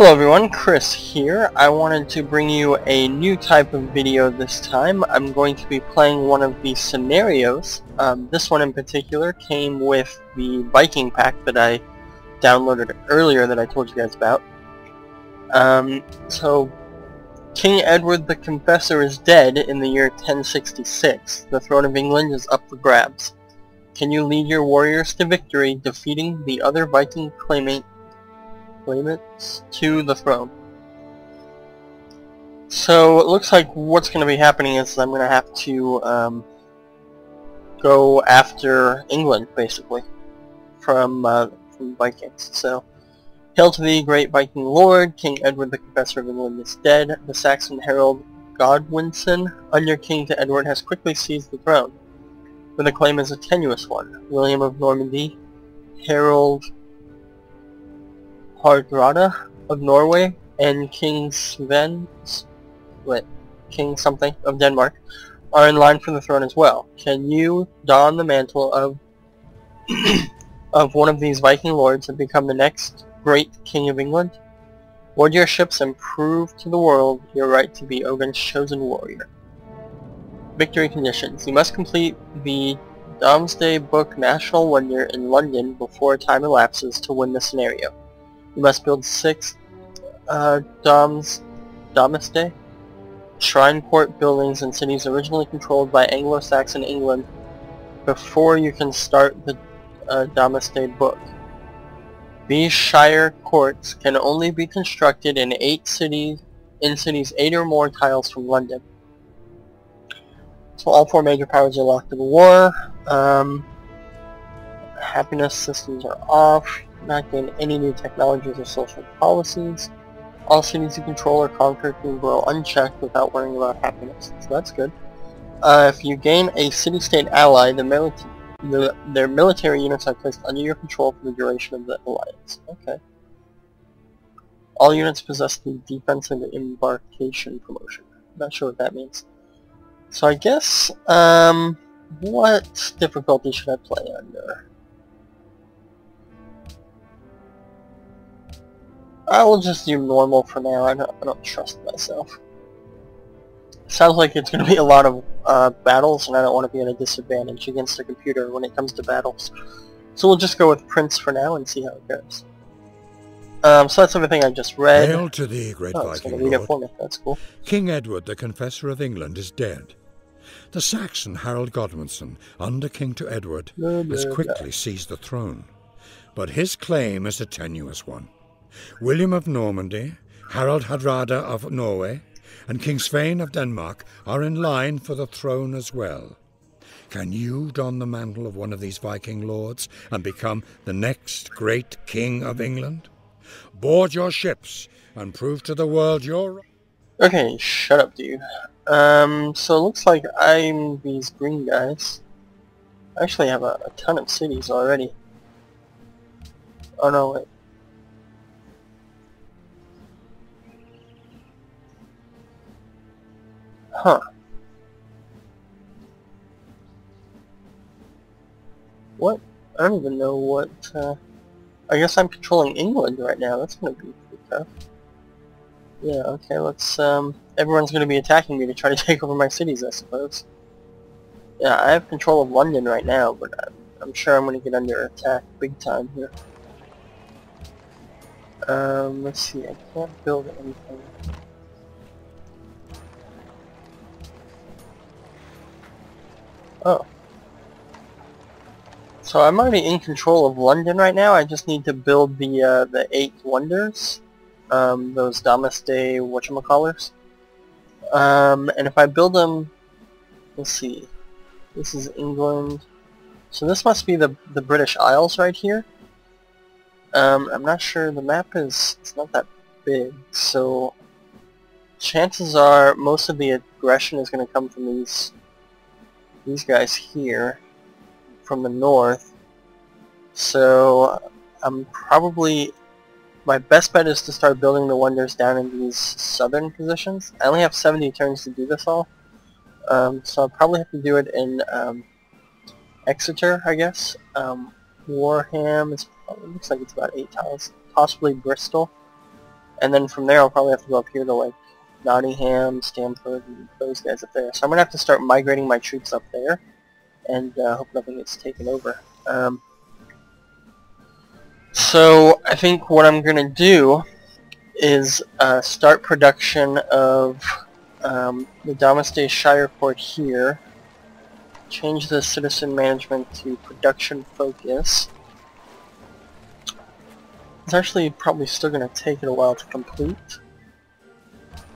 Hello everyone, Chris here. I wanted to bring you a new type of video this time. I'm going to be playing one of the scenarios. This one in particular came with the Viking pack that I downloaded earlier that I told you guys about. So, King Edward the Confessor is dead in the year 1066. The throne of England is up for grabs. Can you lead your warriors to victory, defeating the other Viking claimants to the throne? So it looks like what's going to be happening is I'm going to have to go after England, basically, from Vikings. So, hail to thee, great Viking lord! King Edward the Confessor of England is dead. The Saxon herald Godwinson, under King to Edward, has quickly seized the throne, but the claim is a tenuous one. William of Normandy, Harold Hardrada of Norway, and King King something of Denmark are in line for the throne as well. Can you don the mantle of of one of these Viking lords and become the next great King of England? Board your ships and prove to the world your right to be Odin's chosen warrior. Victory conditions. You must complete the Domesday Book National Wonder in London before time elapses to win the scenario. You must build 6 Domesday shrine port buildings in cities originally controlled by Anglo-Saxon England before you can start the Domesday Book. These shire courts can only be constructed in 8 cities 8 or more tiles from London. So all 4 major powers are locked in war. Happiness systems are off. Not gain any new technologies or social policies. All cities you control or conquer can grow unchecked without worrying about happiness. So that's good. If you gain a city-state ally, their military units are placed under your control for the duration of the alliance. Okay. All units possess the defensive embarkation promotion. Not sure what that means. So I guess, what difficulty should I play under? I will just do normal for now. I don't trust myself. Sounds like it's going to be a lot of battles, and I don't want to be at a disadvantage against a computer when it comes to battles. So we'll just go with Prince for now and see how it goes. So that's everything I just read. Hail to thee, great Viking read lord. it for me. That's cool. King Edward, the Confessor of England, is dead. The Saxon Harold Godwinson, under King to Edward, has quickly seized the throne. But his claim is a tenuous one. William of Normandy, Harold Hardrada of Norway, and King Svein of Denmark are in line for the throne as well. Can you don the mantle of one of these Viking lords and become the next great King of England? Board your ships and prove to the world your... Okay, shut up, dude. So it looks like I'm these green guys. I actually have a ton of cities already. Oh no, wait. Huh. What? I don't even know what, I guess I'm controlling England right now. That's gonna be pretty tough. Yeah, okay, let's, everyone's gonna be attacking me to try to take over my cities, I suppose. Yeah, I have control of London right now, but I'm sure I'm gonna get under attack big time here. Let's see, I can't build anything. Oh. So I'm already in control of London right now. I just need to build the 8 wonders. Those Domesday whatchamacallers. And if I build them, let's see. This is England. So this must be the British Isles right here. I'm not sure. The map it's not that big, so chances are most of the aggression is going to come from these guys here from the north. So I'm probably, my best bet is to start building the wonders down in these southern positions. I only have 70 turns to do this all, so I'll probably have to do it in Exeter, I guess. Warham is, it looks like it's about 8 tiles, possibly Bristol. And then from there I'll probably have to go up here to like Nottingham, Stamford, and those guys up there. So I'm going to have to start migrating my troops up there, and hope nothing gets taken over. So I think what I'm going to do is start production of the Domesday Shire Court here, change the citizen management to production focus. It's actually probably still going to take it a while to complete.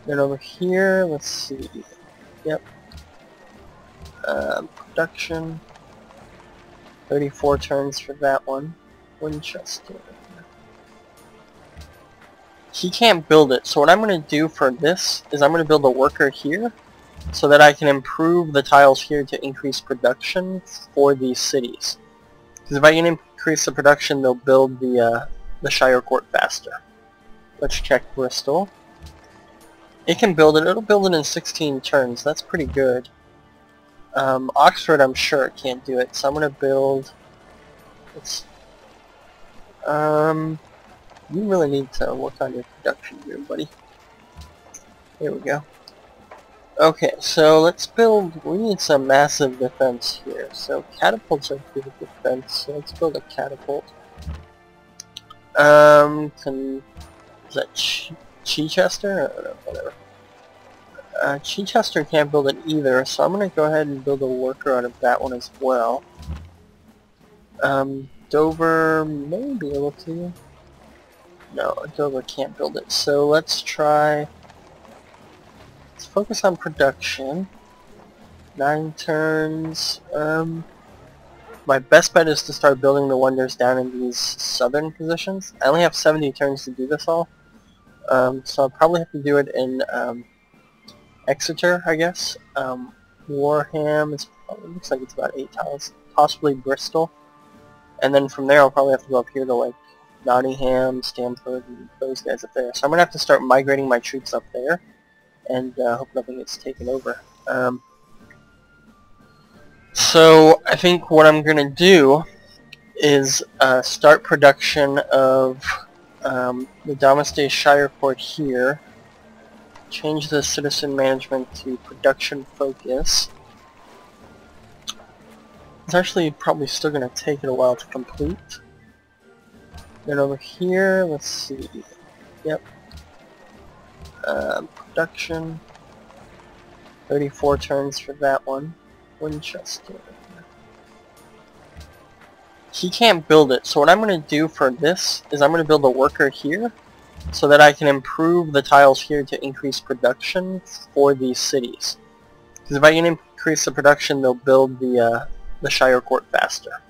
Then over here, let's see, yep, production, 34 turns for that one. Winchester. He can't build it, so what I'm going to do for this is I'm going to build a worker here so that I can improve the tiles here to increase production for these cities. Because if I can increase the production, they'll build the Shire Court faster. Let's check Bristol. It can build it. It'll build it in 16 turns. That's pretty good. Oxford, I'm sure it can't do it, so I'm going to build... you really need to work on your production here, buddy. Here we go. Okay, so let's build... We need some massive defense here. So catapults are good at defense, so let's build a catapult. Is that Chichester? I don't know, whatever. Chichester can't build it either, so I'm going to go ahead and build a worker out of that one as well. Dover may be able to. No, Dover can't build it. So let's try... Let's focus on production. 9 turns. My best bet is to start building the wonders down in these southern positions. I only have 70 turns to do this all. So I'll probably have to do it in Exeter, I guess. Warham, it looks like it's about 8 tiles. Possibly Bristol. And then from there I'll probably have to go up here to like Nottingham, Stamford, and those guys up there. So I'm going to have to start migrating my troops up there, and hope nothing gets taken over. So I think what I'm going to do is start production of the Domesday Shire Court here, change the citizen management to production focus. It's actually probably still going to take it a while to complete. Then over here, let's see, yep, production, 34 turns for that one. Winchester. He can't build it, so what I'm going to do for this is I'm going to build a worker here so that I can improve the tiles here to increase production for these cities. Because if I can increase the production, they'll build the Shire Court faster.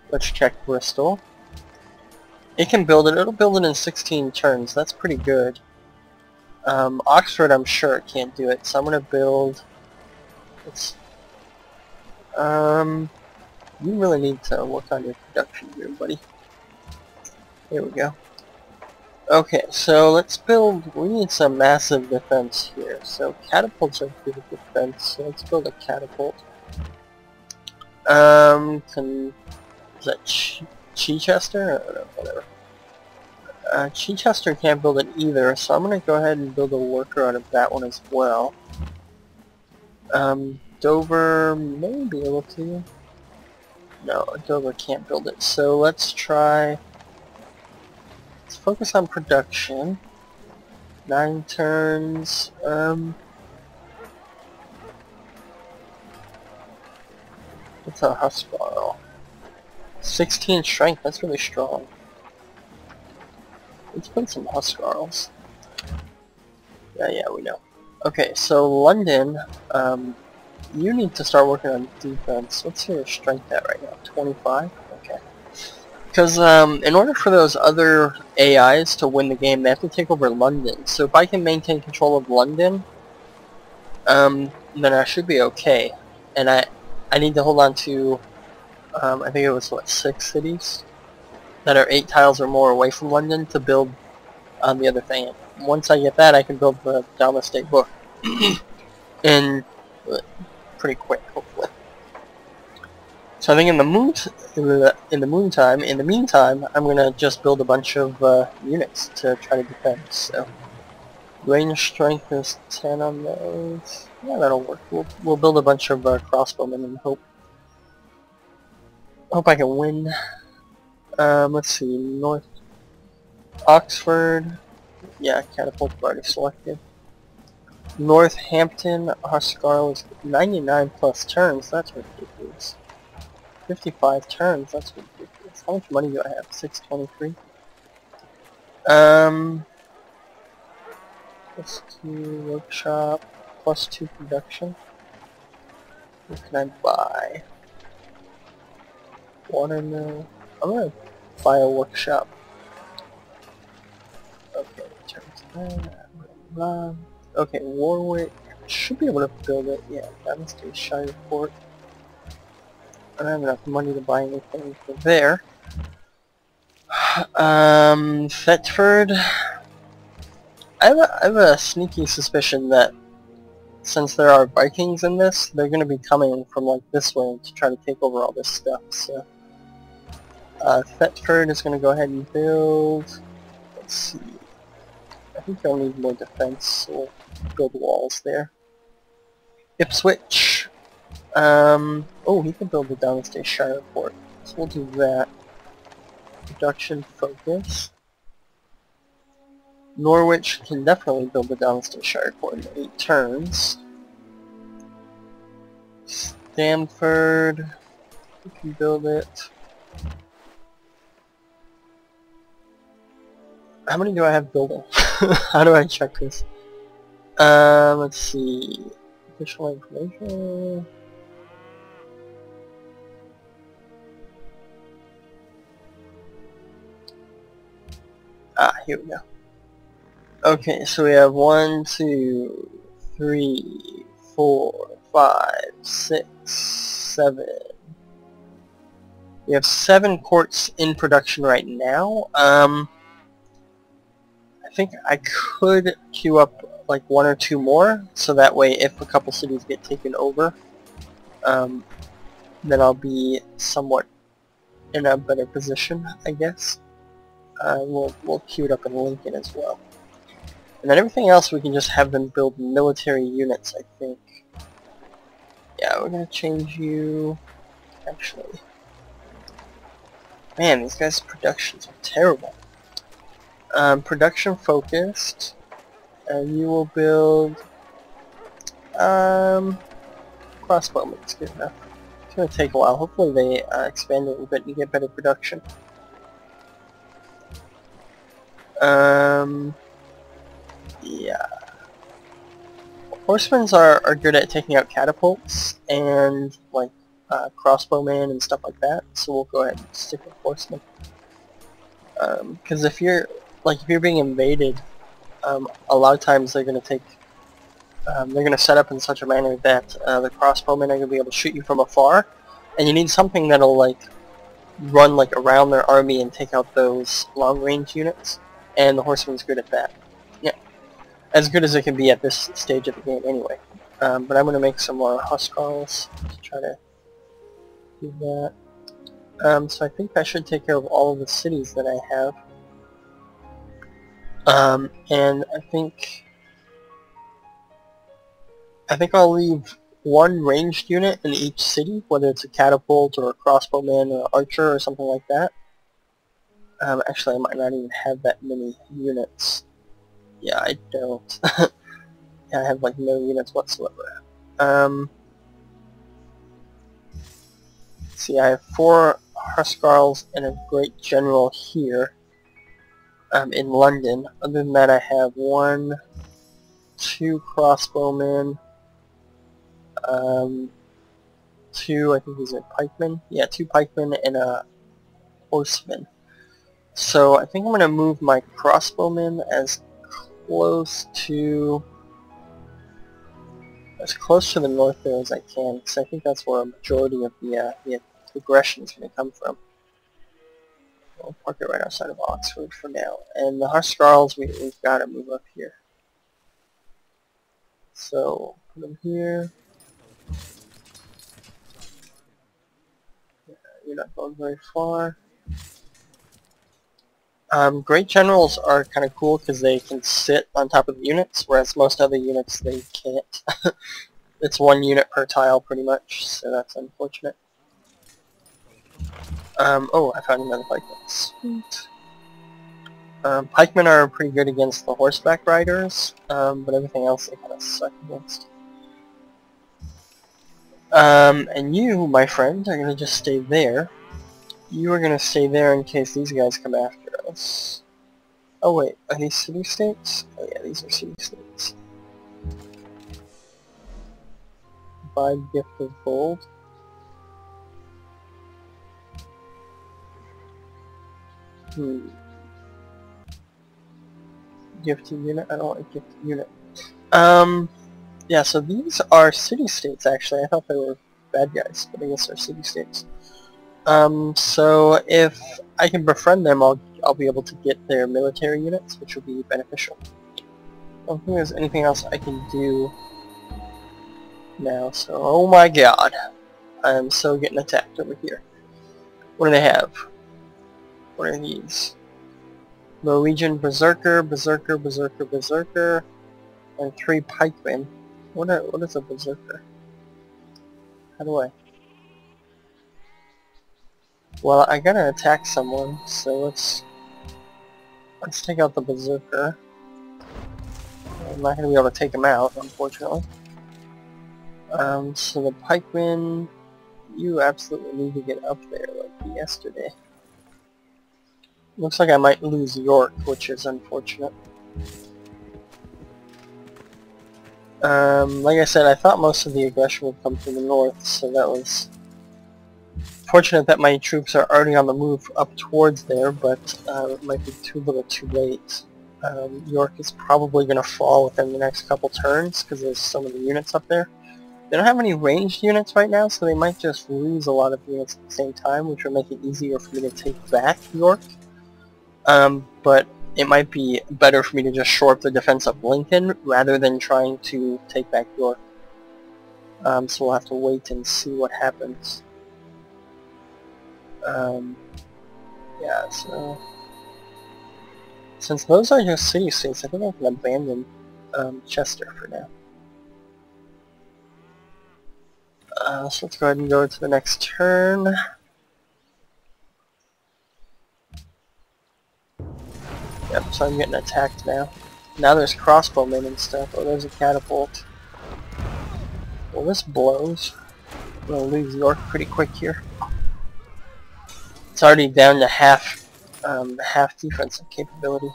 Let's check Bristol. It can build it. It'll build it in 16 turns. That's pretty good. Oxford, I'm sure it can't do it, so I'm going to build... you really need to work on your production here, buddy. Here we go. Okay, so let's build... We need some massive defense here. So catapults are good at defense, so let's build a catapult. Is that Chichester? I don't know, whatever. Chichester can't build it either, so I'm going to go ahead and build a worker out of that one as well. Dover may be able to. No, Dover can't build it. So let's try... Let's focus on production. 9 turns. What's a Huskarl? 16 strength, that's really strong. Let's put some Huskarls. Yeah, we know. Okay, so London, you need to start working on defense. What's your strength at right now? 25? Okay. Because in order for those other AIs to win the game, they have to take over London. So if I can maintain control of London, then I should be okay. And I need to hold on to, I think it was, what, 6 cities that are 8 tiles or more away from London to build the other thing. Once I get that, I can build the Domesday book. And pretty quick, hopefully. So I think in the meantime, I'm gonna just build a bunch of units to try to defend. So range strength is 10 on those. Yeah, that'll work. We'll build a bunch of crossbowmen and hope I can win. Let's see, North Oxford. Yeah, catapult already selected. Northampton, Huscarl is 99 plus turns. That's ridiculous. 55 turns. That's ridiculous. How much money do I have? 623. Plus 2 workshop, plus 2 production. What can I buy? Watermill. I'm gonna buy a workshop. Okay, turns 9. Okay, Warwick. Should be able to build it. Yeah, that must be Shireport. I don't have enough money to buy anything for there. Thetford. I have a sneaky suspicion that since there are Vikings in this, they're going to be coming from like this way to try to take over all this stuff. So, Thetford is going to go ahead and build. Let's see. I think they'll need more defense, so we'll build walls there. Ipswich. Oh, he can build a downstate Shireport, so we'll do that. Production focus. Norwich can definitely build a downstate Shireport in 8 turns. Stamford, we can build it. How many do I have building? How do I check this? Let's see. Additional information. Ah, here we go. Okay, so we have 1, 2, 3, 4, 5, 6, 7. We have 7 courts in production right now. I think I could queue up like 1 or 2 more, so that way if a couple cities get taken over, then I'll be somewhat in a better position, I guess. We'll queue it up in Lincoln as well. And then everything else we can just have them build military units, I think. Yeah, we're gonna change you, actually. Man, these guys' productions are terrible. Production focused. You will build, crossbowmen, it's good enough. It's gonna take a while. Hopefully they expand a little bit and get better production. Yeah. Horsemen are good at taking out catapults and like crossbowmen and stuff like that, so we'll go ahead and stick with horsemen. Because if you're being invaded, a lot of times they're gonna set up in such a manner that the crossbowmen are gonna be able to shoot you from afar, and you need something that'll like run like around their army and take out those long range units, and the horseman's good at that. Yeah. As good as it can be at this stage of the game anyway. But I'm going to make some more Huscarls to try to do that. So I think I should take care of all of the cities that I have. And I think I'll leave 1 ranged unit in each city, whether it's a catapult or a crossbowman or an archer or something like that. Actually, I might not even have that many units. Yeah, I don't. Yeah, I have like no units whatsoever. See, I have 4 Huscarls and a Great General here in London. Other than that, I have 1, 2 crossbowmen, 2, I think these are pikemen. Yeah, 2 pikemen and a horseman. So I think I'm going to move my crossbowmen as close to the north there as I can, because I think that's where a majority of the aggression is going to come from. We'll park it right outside of Oxford for now. And the Huscarls, we've got to move up here. So, put them here. you're not going very far. Great generals are kind of cool because they can sit on top of the units, whereas most other units they can't. It's one unit per tile pretty much, so that's unfortunate. Oh, I found another pikeman. Sweet. Pikemen are pretty good against the horseback riders, but everything else they kind of suck against. And you, my friend, are going to just stay there. You are going to stay there in case these guys come after us. Oh wait, are these city-states? Oh yeah, these are city-states. Buy gift of gold. Gifted unit? I don't want a gifted unit. Yeah, so these are city-states actually. I thought they were bad guys, but I guess they're city-states. So if I can befriend them, I'll be able to get their military units, which will be beneficial. I don't think there's anything else I can do now, so oh my god. I'm so getting attacked over here. What do they have? What are these? Norwegian Berserker, Berserker, Berserker, Berserker, and 3 pikemen. What is a Berserker? How do I? Well, I gotta attack someone, so let's take out the Berserker. I'm not gonna be able to take him out, unfortunately. So the pikemen, you absolutely need to get up there like yesterday. Looks like I might lose York, which is unfortunate. Like I said, I thought most of the aggression would come from the north, so that was fortunate that my troops are already on the move up towards there, but it might be too little too late. York is probably going to fall within the next couple turns, because there's so many units up there. They don't have any ranged units right now, so they might just lose a lot of units at the same time, which will make it easier for me to take back York. But it might be better for me to just shore up the defense of Lincoln rather than trying to take back York. So we'll have to wait and see what happens. Yeah, so since those are just city-states, I think I can abandon Chester for now. So let's go ahead and go to the next turn. Yep, so I'm getting attacked now. Now there's crossbowmen and stuff. Oh, there's a catapult. Well, this blows. I'm gonna lose York pretty quick here. It's already down to half defensive capability.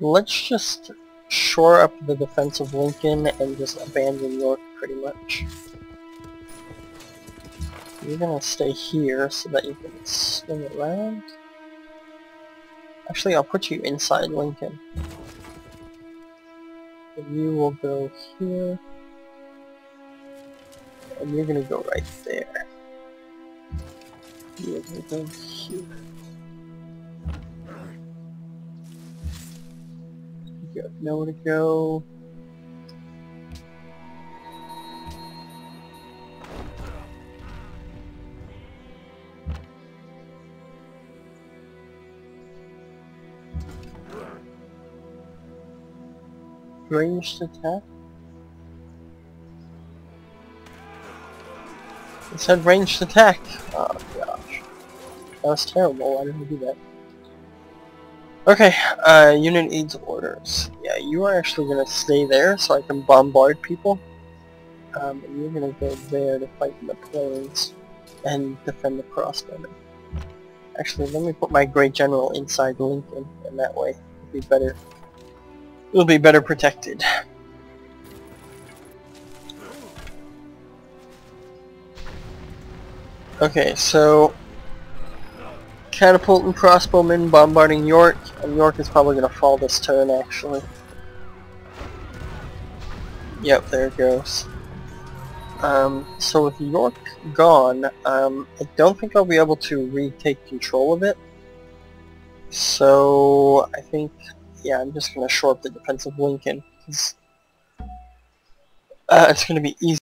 Let's just shore up the defense of Lincoln and just abandon York pretty much. You're gonna stay here so that you can swing around. Actually, I'll put you inside Lincoln. And you will go here. And you're gonna go right there. You're gonna go here. You have nowhere to go. Ranged attack? It said ranged attack! Oh gosh. That was terrible, why did we do that? Okay, unit needs orders. Yeah, you are actually gonna stay there so I can bombard people. And you're gonna go there to fight in the plains and defend the crossbowmen. Actually, let me put my great general inside Lincoln, and that way it'll be better. It'll be better protected. Okay, so catapult and crossbowmen bombarding York, and York is probably going to fall this turn actually. Yep, there it goes. So with York gone, I don't think I'll be able to retake control of it. So I think, yeah, I'm just going to shore up the defense of Lincoln. It's going to be easy.